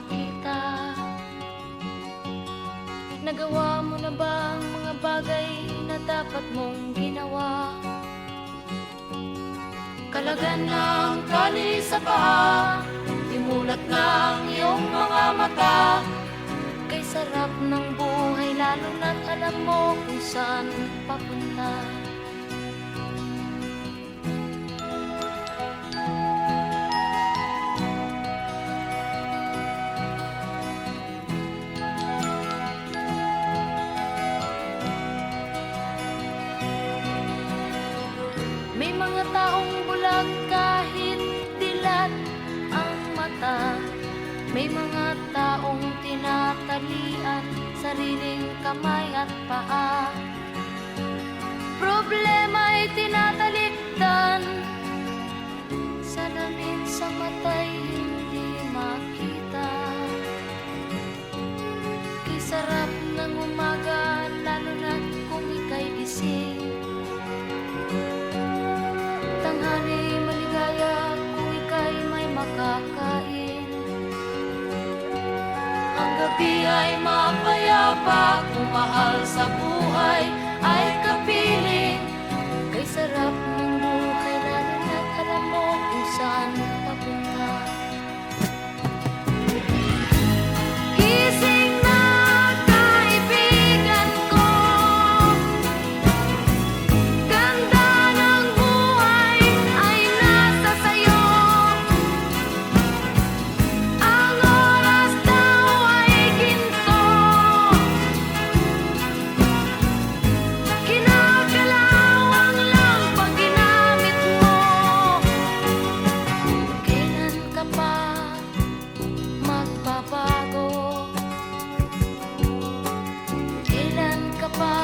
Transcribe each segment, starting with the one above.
makita. Nagawa mo na ba ang mga bagay na dapat mong ginawa? Kalagan ng tali sa paa, imulat ng iyong mga mata. Kay sarap ng buhay lalo na't alam mo kung saan papunta. May mga taong bulag kahit dilat ang mata. May mga taong tinatalian sariling kamay at paa. Problema'y tinatalikdan, salamin sa mata'y hindi makita. Kay sarap ng umaga lalo na kung ika'y gising. Tanghali maligaya kung ika'y may makakain. Ang gabi ay mapayapa kung mahal sa buhay ay kapiling. Kay sarap ng buhay lalo na't alam mo kung saan papunta. Gising na kaibigan ko, ganda ng buhay ay nasa sayo. Ang oras daw ay ginto, kinakalawang lang pag ginamit mo. Kailan ka pa magbabago? Kailan ka pa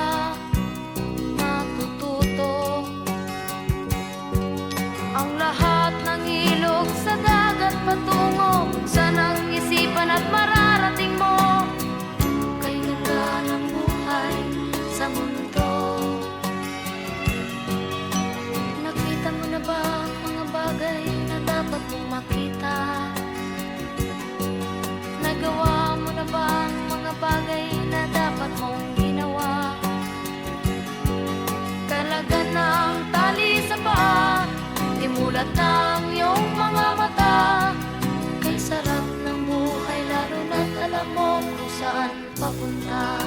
matututo? Ang lahat ng ilog sa dagat patungo sa nang isipan at mararating mo. Kay ganda ng buhay sa mundo. Nakita mo na ba ang mga bagay na dapat mong makita? Nagawa mo na ba ang mga bagay na dapat mong ginawa? Kalagan ng tali sa paa, imulat ng iyong mga mata. Kay sarap ng buhay lalo na't alam mo kung saan papunta.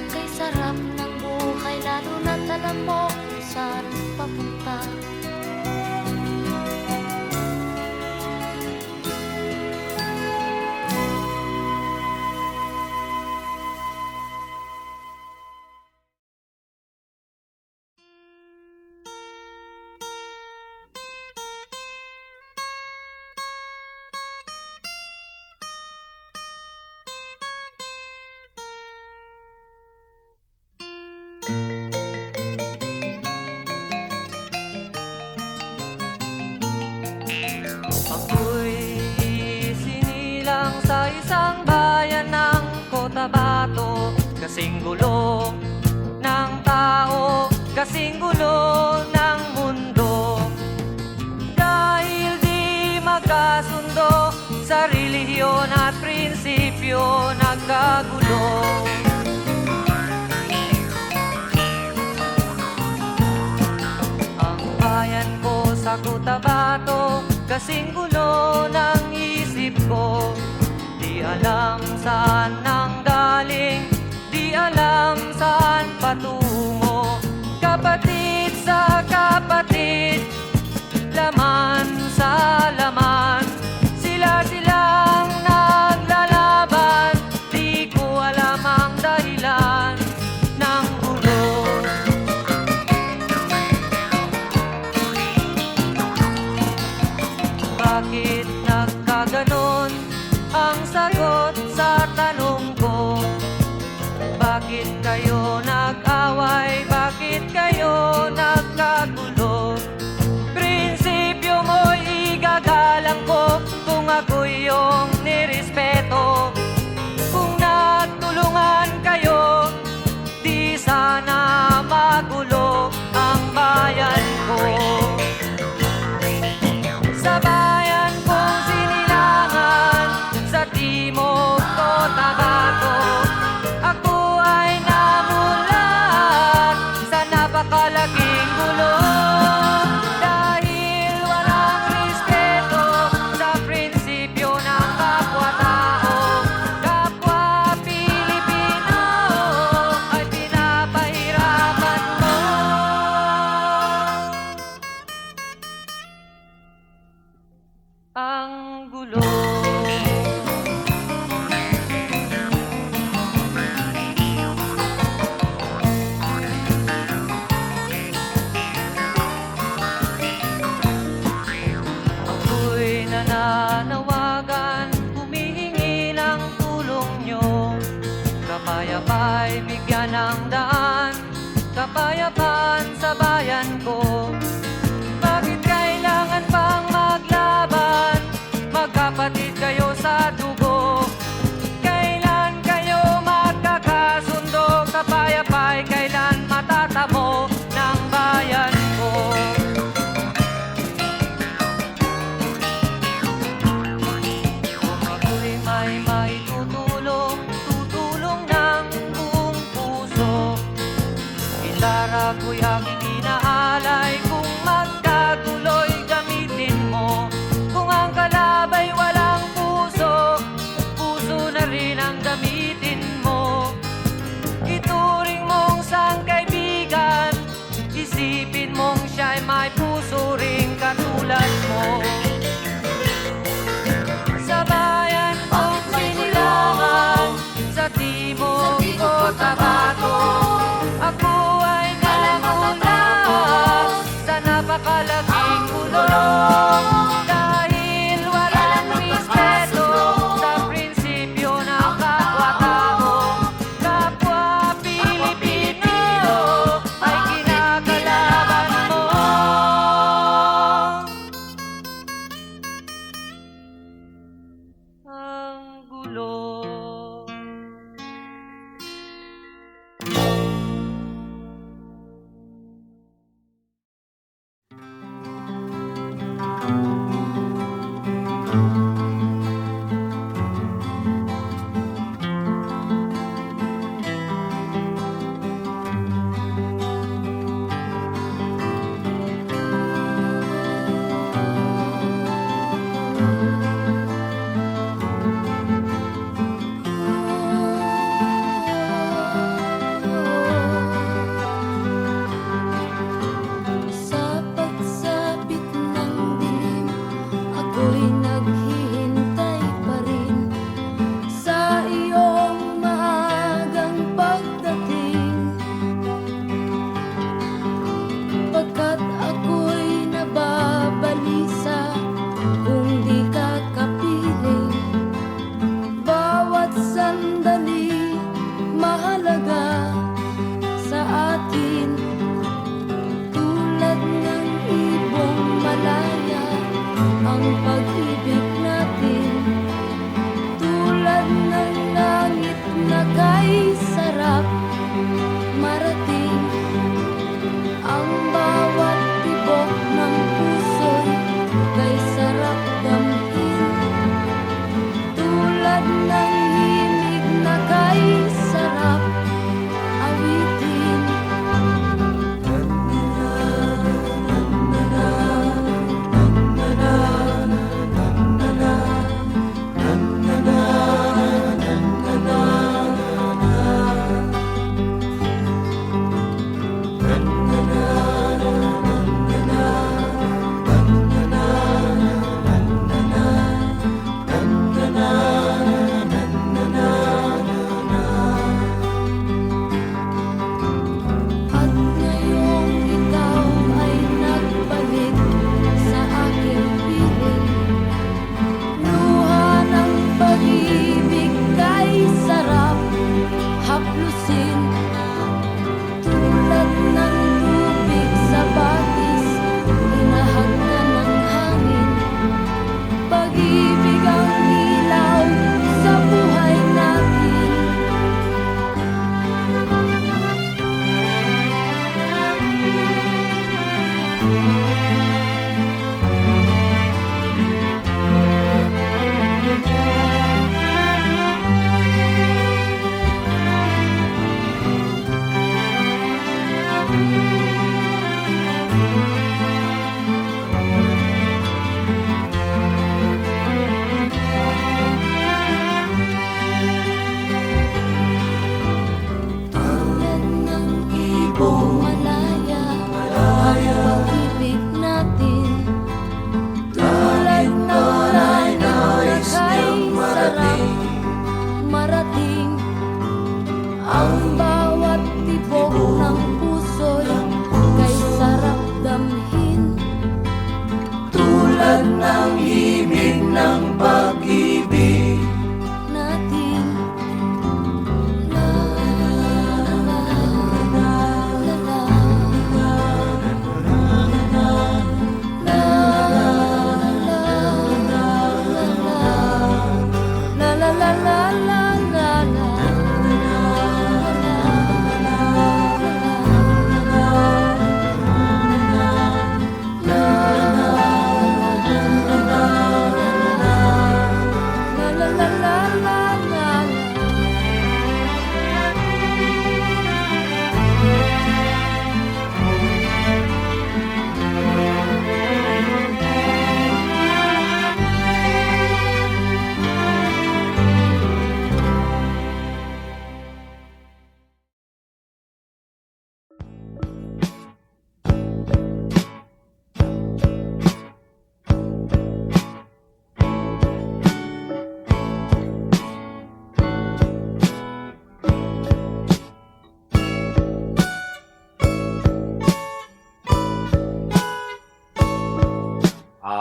Kay sarap ng buhay lalo na't alam mo kung saan papunta. Ako'y sinilang sa isang bayan ng Cotabato. Kasing gulo ng tao, kasing gulo ng mundo. Dahil di magkasundo sa relihiyon at prinsipyo, nagkagulo. Ang bayan ko sa Cotabato, kasing gulo ng isip ko. Di alam saan nang galing, di alam saan patungo. Kapatid sa kapatid, laman sa laman, sila-silang naglalaban. Di ko alam ang dahilan ng gulo. Bakit nagkaganon ang sagot sa tanong ko? Bakit kayo nag-away? napakalaking gulo. Dahil walang respeto sa prinsipyo ng kapwa-tao, kapwa Pilipino ay pinapahirapan mo. Ang gulo. Ako'y nananawagan, humihingi ng tulong nyo. Kapayapa'y bigyan ng daan, kapayapaan sa bayan ko. Bakit kailangan pang maglaban? Magkapatid kayo sa dugo. Kailan kayo magkakasundo? Kapayapa'y kailan matatamo ng bayan ko? Kung ako'y may maitutulong, tutulong ng buong puso. Gitara ko'y aking inaalay, kung magkaguloy gamitin mo. Kung ang kalabay walang puso, puso na rin ang gamitin mo. Ituring mong sangkaibigan, isipin mong siya'y may puso ring katulad mo. Sa bayan kong sinilangan, sa timog Cotabato, ako ay namulat sa napakalaking gulo. Dahil walang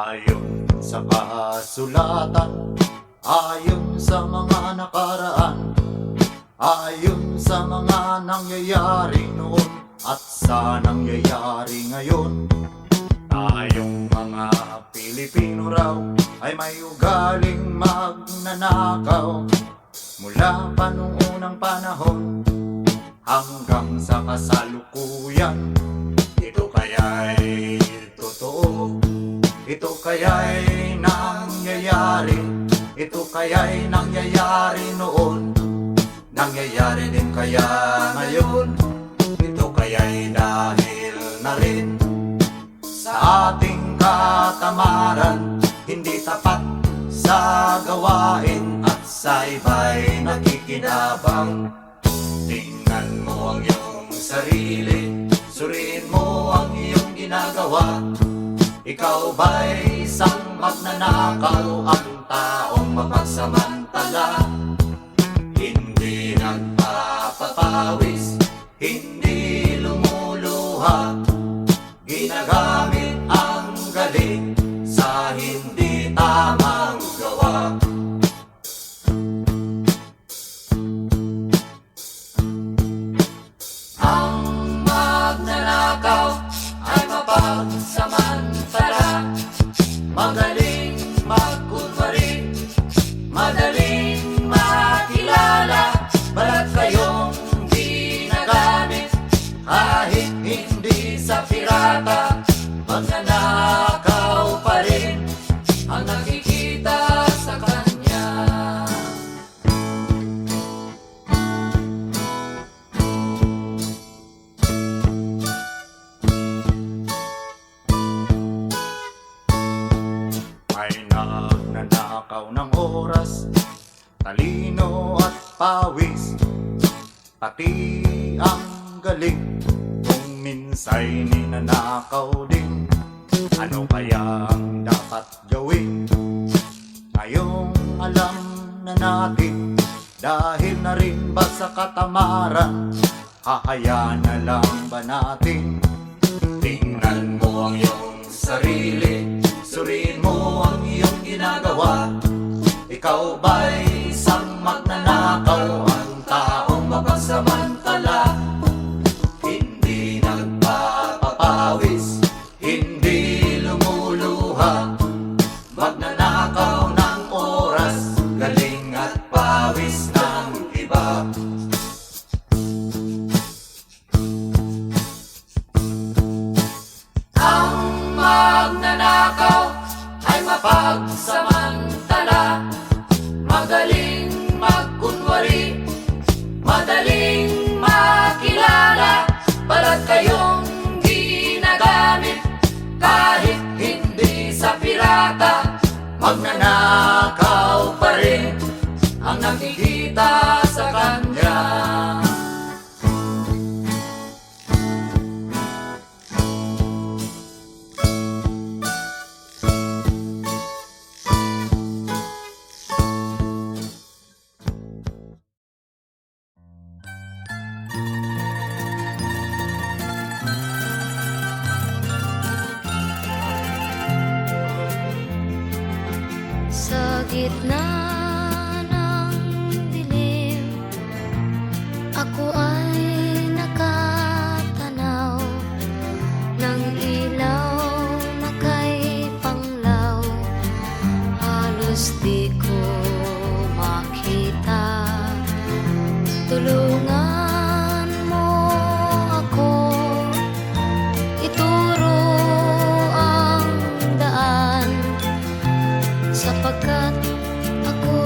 Ayon sa kasulatan, ayon sa mga nakaraan, ayon sa mga nangyayari noon at sa nangyayari ngayon, tayong mga Pilipino raw ay may ugaling magnanakaw mula pa nung unang panahon hanggang sa kasalukuyan. Ito kaya'y totoo, ito kaya'y nangyayari, ito kaya'y nangyayari noon, nangyayari din kaya ngayon. Ito kaya'y dahil na rin sa ating katamaran, hindi tapat sa gawain at sa iba'y nakikinabang. Tingnan mo ang iyong sarili, suriin mo ang iyong ginagawa. Ikaw ba'y isang magnanakaw, ang taong mapagsamantala? Hindi nagpapapawis, hindi lumuluha, ginagamit ang galing sa hindi tamang gawa. Ang magnanakaw ay mapagsamantala, Magaling magkunwari, madaling makilala, balat kayong ginagamit kahit hindi sa pirata. Magnanakaw pa rin ang nakikita sa kanya. ay nagnanakaw ng oras, talino at pawis, pati ang galing kung minsa'y ninanakaw din. Ano kaya ang dapat gawin? Ngayong alam na natin, dahil na rin ba sa katamaran, hahayaan na lang ba natin? Tingnan mo ang iyong sarili, suriin mo ang iyong ginagawa. Ikaw ba'y isang magnanakaw, ang taong mapagsamantala? Hindi nagpapapawis, hindi lumuluha, magnanakaw ng oras, galing at pawis ng iba. Ang magnanakaw ay mapagsamantala, magaling magkunwari, madaling makilala, balat kayong ginagamit kahit hindi sa pirata. Magnanakaw pa rin Ang nakikita sa kanya. Sa gitna ng dilim, ako ay nakatanaw ng ilaw na kay panglaw. Halos di ko makita. Tulungan mo ako, ituro ang daan, sapagkat ako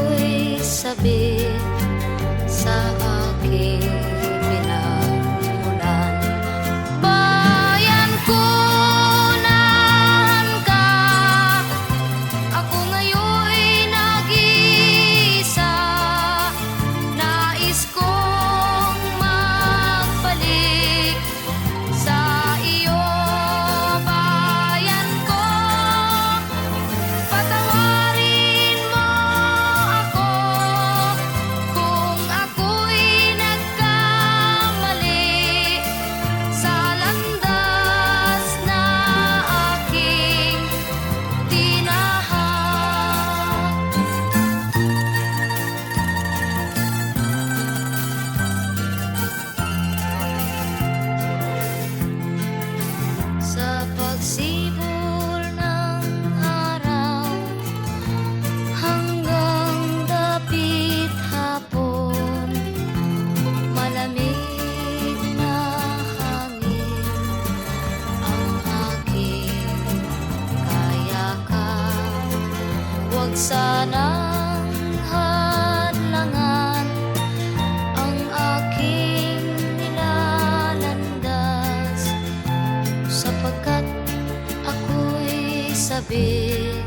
pag-ibig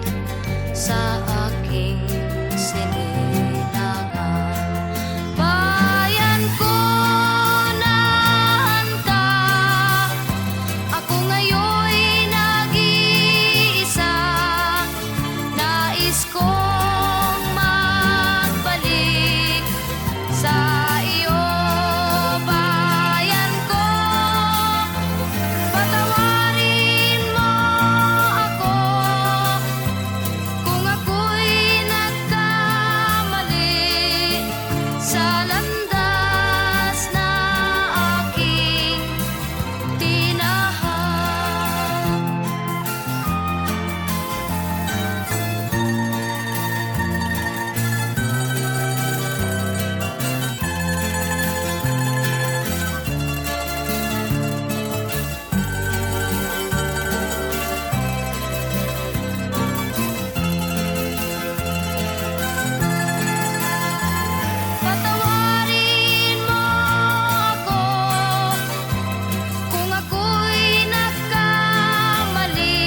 sa aking sinilangan. Bayan ko na handa, ako ngayon'y nag-iisa. Nais kong magbalik sa iyo, bayan ko. Patawarin mo ako kung ako'y nagkamali sa landas na aking tinahan. Patawarin mo ako kung ako'y nagkamali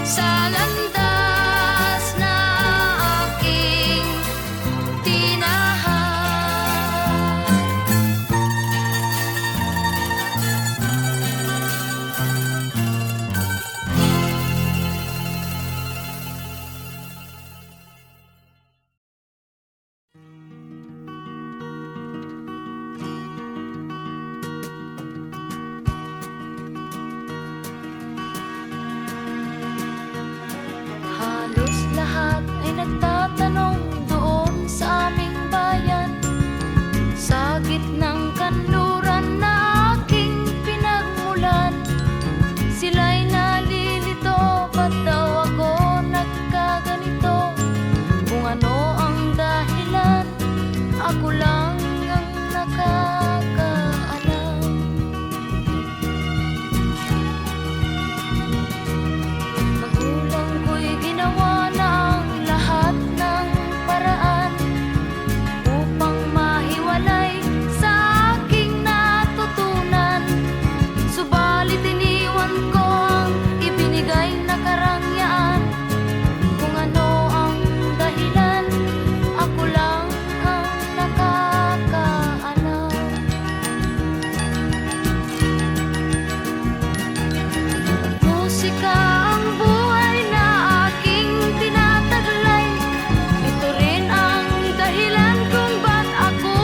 sa landas na aking tinahan. Halos lahat ay nagtatanong doon sa aming bayan, sa gitnang kanluran na aking pinagmulan. Sila'y nalilito, ba't daw ako nagkaganito? Kung ano ang dahilan, ako lang ang nakakaalam. Magulang ko'y ginawa na ang lahat ng paraan upang mahiwalay sa aking natutunan. Subalit iniwan ko ang ibinigay na karangyaan. Kung ano ang dahilan, ako lang ang nakakaalam. Musika ang buhay na aking tinataglay. Ito rin ang dahilan kung ba't ako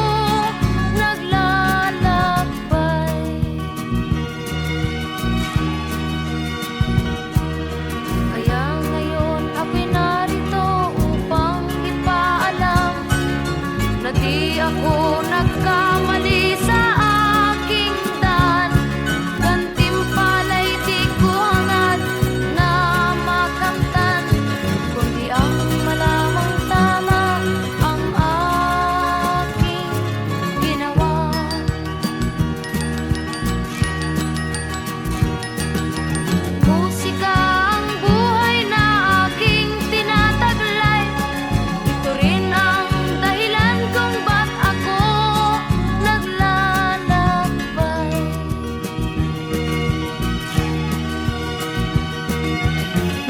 naglalakbay. Kaya ngayon ako'y narito upang ipaalam na di ako nagkamali sa aking daan. Gantimpala'y di ko hangad na makamtan, kundi ang malamang tama ang aking ginawa. Musika ang buhay na aking tinataglay. Ito rin ang dahilan kung ba't ako naglalakbay.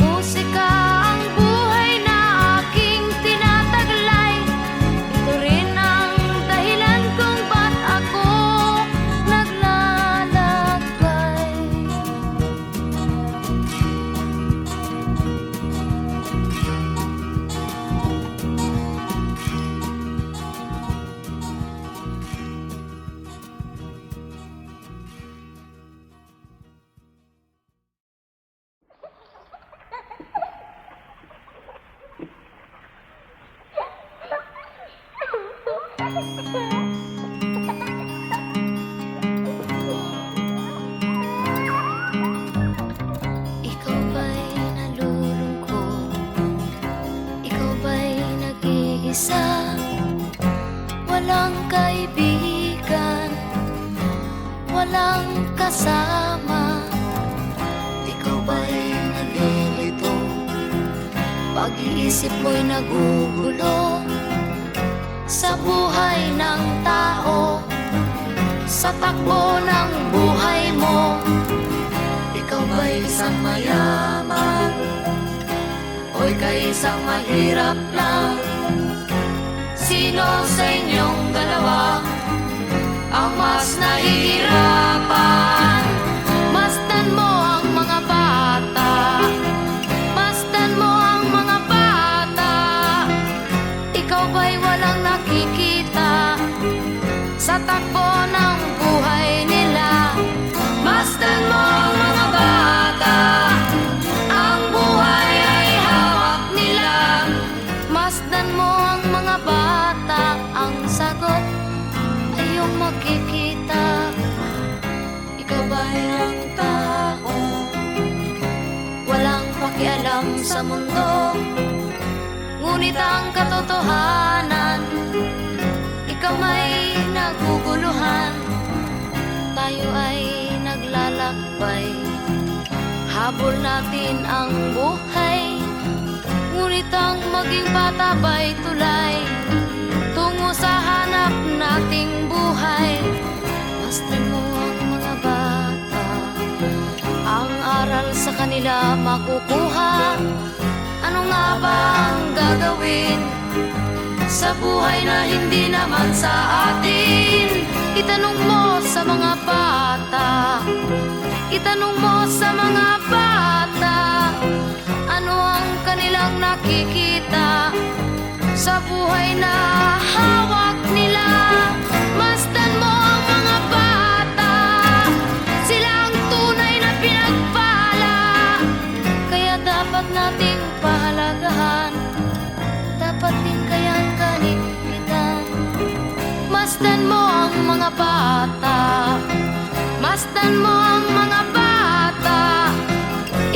Musika ang buhay na aking tinataglay. Ito rin ang dahilan kung ba't ako naglalakbay. Ikaw ba'y nalulungkot? Ikaw ba'y nag-iisa? Walang kaibigan, walang kasama. Ikaw ba'y nalilito? Pag-iisip mo'y nagugulo sa buhay ng tao, sa takbo ng buhay mo. Ikaw ba'y isang mayaman? ay isang mahirap lang. Sino sa inyong dalawa ang mas nahihirapan? Masdan mo ang mga bata, masdan mo ang mga bata. Ikaw ba'y walang nakikita sa takbo ng buhay nila? Masdan mo ang mga bata, ang buhay ay hawak nila. Masdan mo ang mga bata, ang sagot ay iyong makikita. Ikaw ba'y ang tao, walang pakialam sa mundo, ngunit ang katotohanan, ikaw may naguguluhan. Tayo ay naglalakbay, habol natin ang buhay, ngunit ang maging bata ba'y tulay tungo sa hanap nating buhay. Masdan mo ang mga bata, ang aral sa kanila makukuha. Ano nga ba ang gagawin sa buhay na hindi naman sa atin? Itanong mo sa mga bata, itanong mo sa mga bata, ano ang kanilang nakikita sa buhay na hawak nila. Masdan mo ang mga bata, sila ang tunay na pinagpala, kaya dapat nating pahalagahan, dapat din kayang kanipitan. Masdan mo ang mga bata, masdan mo ang mga bata.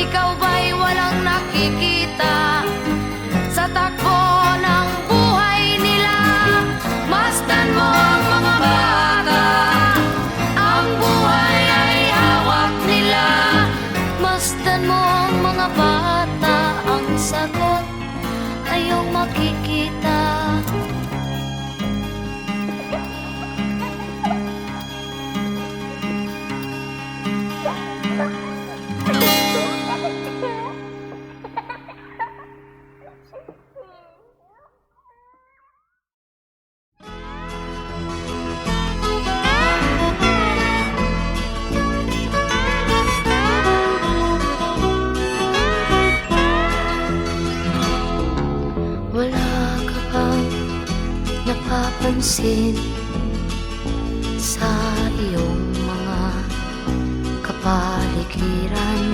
Ikaw ba'y walang nakikita sa takbo ng buhay nila? Masdan mo ang mga bata, ang buhay ay hawak nila. Masdan mo ang mga bata, ang sagot ay iyong makikita. Wala ka bang napapansin sa iyong mga kapaligiran?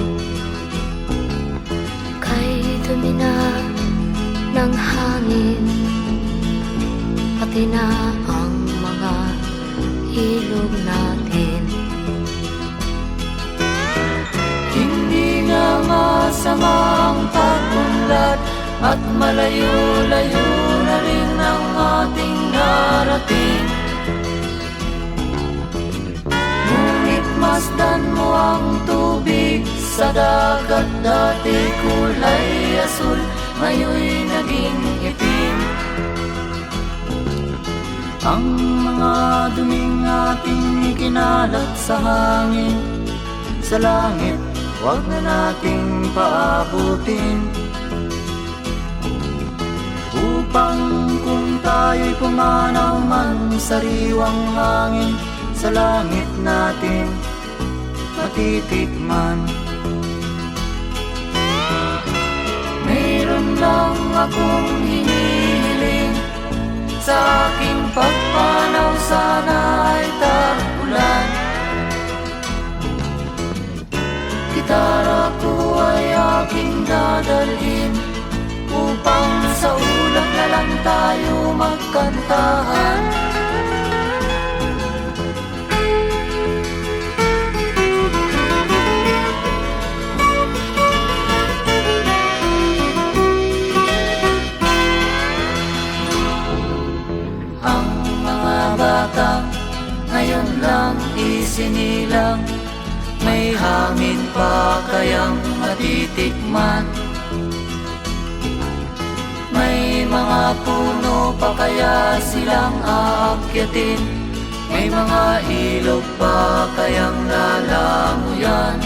Kay dumi na ng hangin, pati na ang mga ilog natin. Hindi nga masama ang pag-unlad, at malayo-layo na rin ang ating narating. Ngunit masdan mo ang tubig sa dagat, dati kulay asul, ngayon'y naging itim. Ang mga duming ating ikinalat sa hangin, sa langit, huwag na nating paabutin. Upang kung tayo'y pumanaw man sa riwang hangin, sa langit natin matitikman. Mayroon lang akong hinihiling, sa aking pagpanaw sana ay tag-ulan. Gitara ko ay aking dadalhin, upang sa ulap na lang tayo magkantahan. Ang mga bata ngayon lang isinilang, may hangin pa kayang matitikman? May mga puno pa kaya silang aakyatin? May mga ilog pa kayang lalanguyan?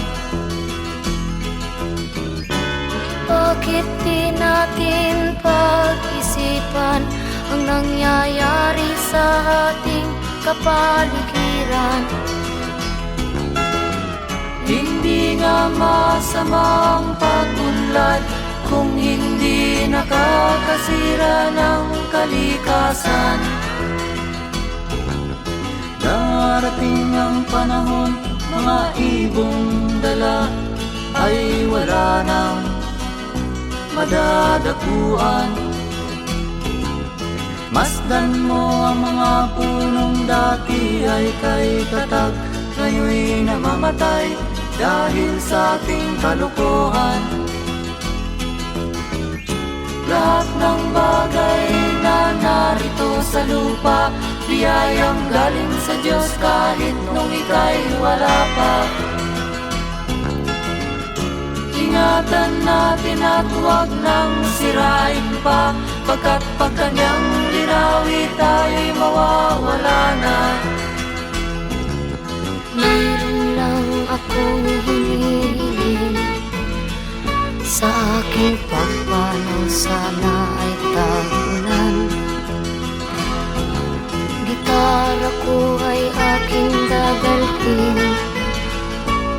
Bakit di natin pag-isipan ang nangyayari sa ating kapaligiran? Hindi nga masamang pagunlad kung hindi nakakasira ng kalikasan. Darating ang panahon, mga ibong dala ay wala nang madadapuan. Masdan mo ang mga punong dati ay kay tatag, ngayon'y namamatay dahil sa ating kalokohan. Lahat ng bagay na narito sa lupa, biyayang galing sa Diyos kahit nung ika'y wala pa. Ingatan natin at huwag nang sirain pa, pagkat pag kanyang linawi tayo'y mawawala na. Meron lang akong hinihiling, sa aking pagpanaw sana ay tagunan. Gitara ko ay aking dadalhin,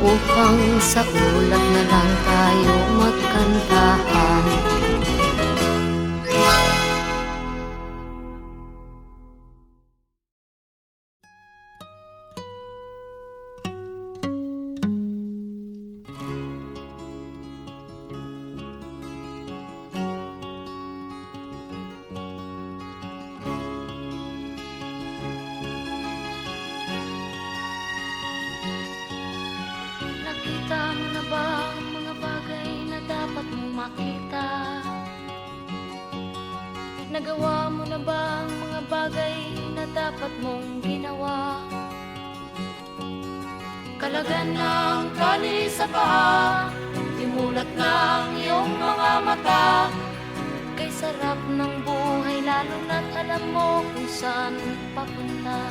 upang sa ulap na lang tayo magkantahan. Nakita mo na ba ang mga bagay na dapat mong makita? Nagawa mo na ba ang mga bagay na dapat mong ginawa? Kalagan ng tali sa paa, imulat ng iyong mga mata. Kay sarap ng buhay lalo na't alam mo kung saan papunta.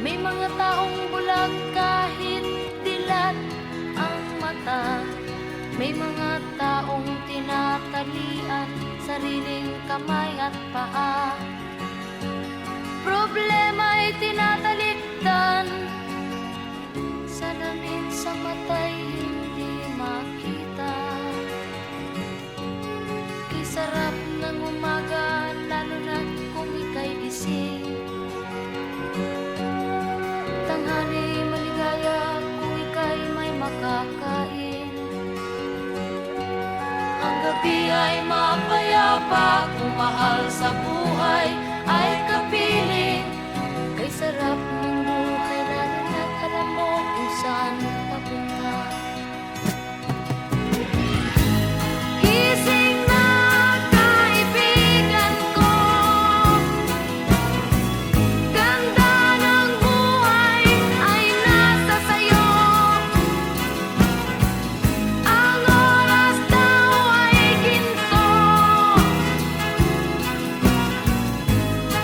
May mga taong bulag kahit dilat ang mata. May mga taong tinatalian sariling kamay at paa. Problema'y tinatalikdan, salamin sa mata'y hindi makita. Kay sarap ng umaga lalo na kung ika'y gising. Tanghali maligaya kung ika'y may makakain. Ang gabi ay mapayapa kung mahal sa buhay ay kapiling. Kay sarap ng buhay lalo na't alam mo kung saan papunta. Gising na kaibigan ko, ganda ng buhay ay nasa sayo. Ang oras daw ay ginto,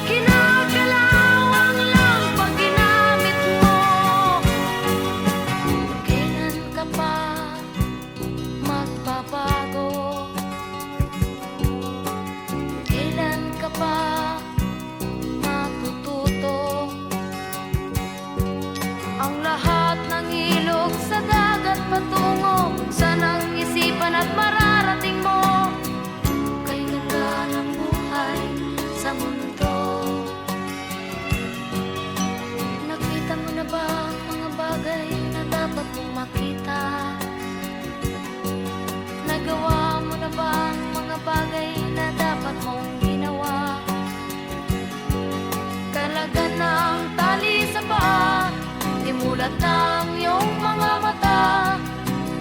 kinakalawang lang pag ginamit mo. Kailan ka pa magbabago? Kailan ka pa matututo? Ang lahat ng ilog sa dagat patungo saan ang isipan at mararating mo. Kay ganda ng buhay sa mundo. Nakita mo na ba ang mga bagay na dapat mong makita? Nagawa mo na ba ang mga bagay na dapat mong ginawa? Kalagan ng tali sa paa, imulat ng iyong mga mata.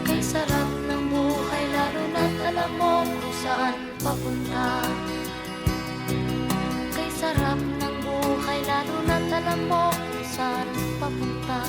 Kay sarap ng buhay lalo na't alam mo kung saan papunta. Kay sarap ng buhay lalo na't alam mo kung saan papunta.